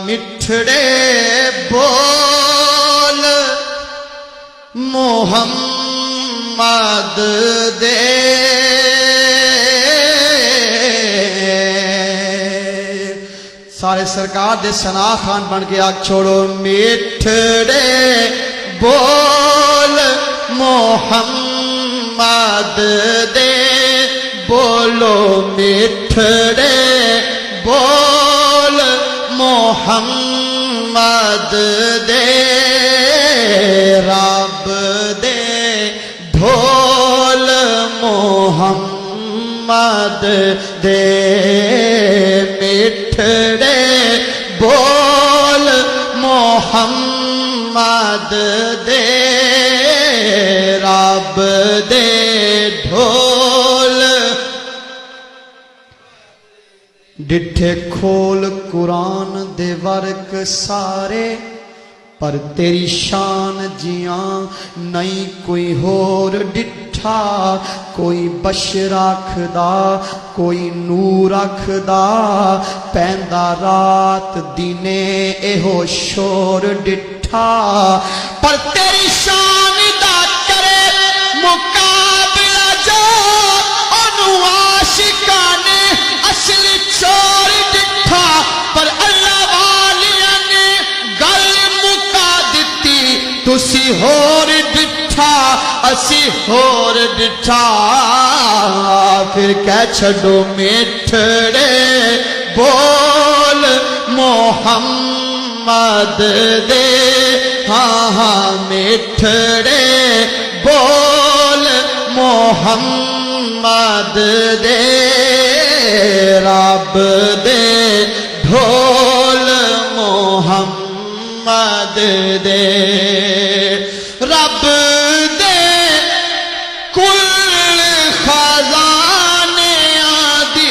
مٹھڑے بول محمد دے سارے سرکار دے ثنا خان بن کے آگ چھوڑو مٹھڑے بول محمد دے بولو مٹھڑے بول محمد دے رب دے ڈھول محمد دے مٹھڑے بول محمد دے رب دے ڈھول ڈٹھے کھول قرآن دے ورک سارے پر تیری شان جیاں نہیں کوئی ہور ڈٹھا کوئی بشر آکھدا کوئی نور آکھدا پیندا رات دینے ایہو شور ڈٹھا پر تیری شان دا کرے مقابلہ جو انو عاشقانے اصل چور ڈٹھا پر اللہ والیاں نے گل مکا دتی تسی ہور ڈٹھا اسی ہور ڈٹھا پھر کہہ چھڑو مٹھڑے بول محمد دے ہاں ہاں مٹھڑے بول محمد دے رب دے ڈھول محمد دے رب دے کل خزانے آدی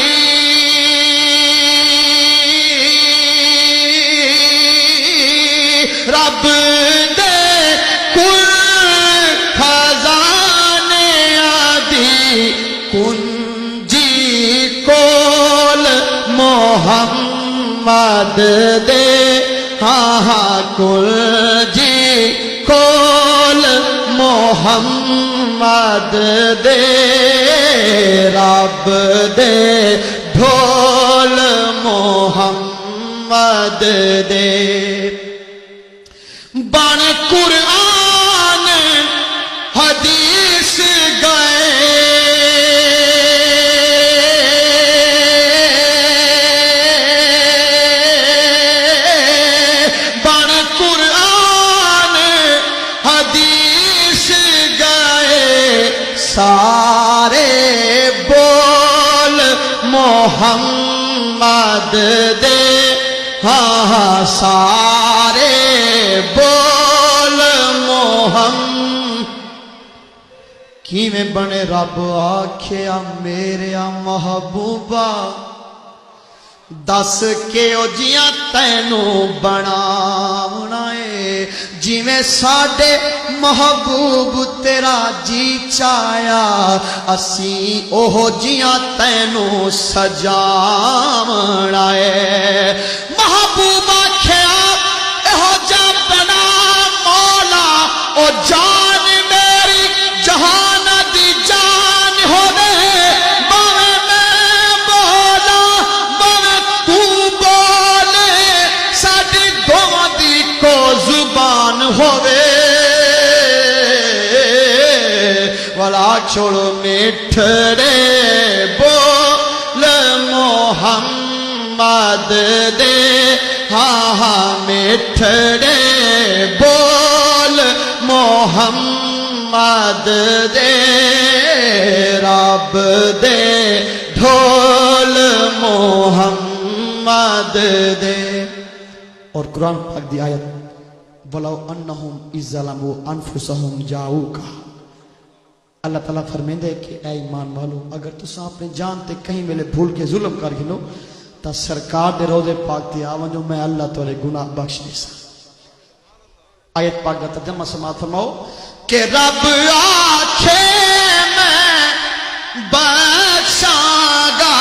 رب دے کل خزانے آدی کنجی کول محمد دے ہاں ہاں کنجی کول محمد دے رب دے ڈھول محمد دے بن قرآن حدیث گئے بن قرآن حدیث گئے سارے بول محمد دے ہاں ہاں سارے بول محمد کی میں بنے رب آکھیا میرے محبوبہ دس کے او جیاں تینوں بناونا ہے جی میں ساڈے محبوب تیرا جی چایا اسی اوہ جیاں تینوں سجاونا ہے محبوبہ کھیا ایہو جا بنا مولا او جان میری جہان دی جان ہو دے باوے میں بولا باوے تو بولے ساڈی دوواں دی کو زبان ہووے والا چھوڑو مٹھڑے بول محمد دے ہاں ہاں مٹھڑے بول محمد دے رب دے ڈھول محمد دے اور قرآن پاک دی آیت وَلَوْ أَنَّهُمْ إِذْ ظَلَمُوا أَنفُسَهُمْ جَاءُوكَ اللہ تعالیٰ فرمیندے کہ اے ایمان والو اگر تساں اپنے جان تے کہیں میلے بھول کے ظلم کر گنو تا سرکار دے روضے پاک تے آونجو میں اللہ تولے گناہ بخش دیسا آیت پاک کا ترجمہ سماعت فرماؤ کہ رب آکھے میں بخشاں گا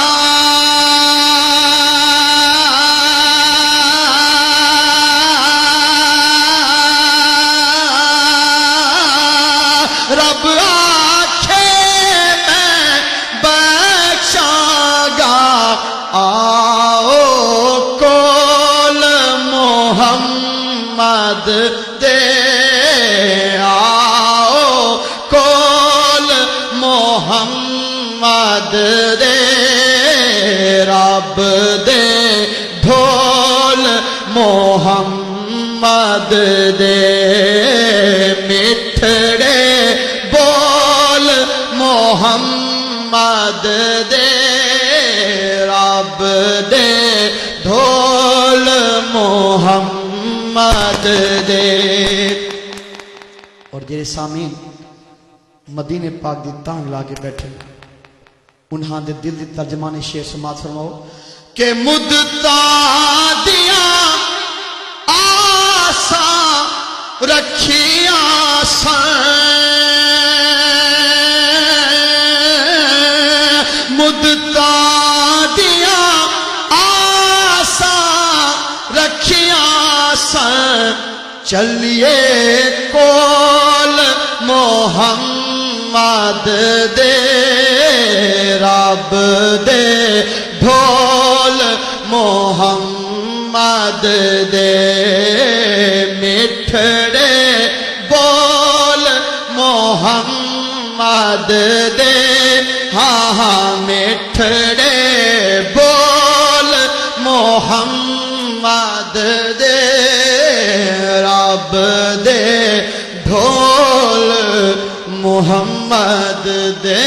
محمد دے آؤ کول محمد دے رب دے ڈھول محمد دے مٹھڑے بول محمد دے رب دے ڈھول محمد دے۔ اور جیسے سامعین مدینے پاک دی تان لا کے بیٹھے انہاں دے دل دی ترجمان شعر سماعت فرماؤ کہ مدتاں دیاں آساں رکھیاں سن مدتاں دیاں آساں رکھیاں سن چلیے کول محمد دے رب دے ڈھول محمد دے مٹھڑے بول محمد دے ہاں ہاں مٹھڑے بول محمد دے رب دے ڈھول محمد دے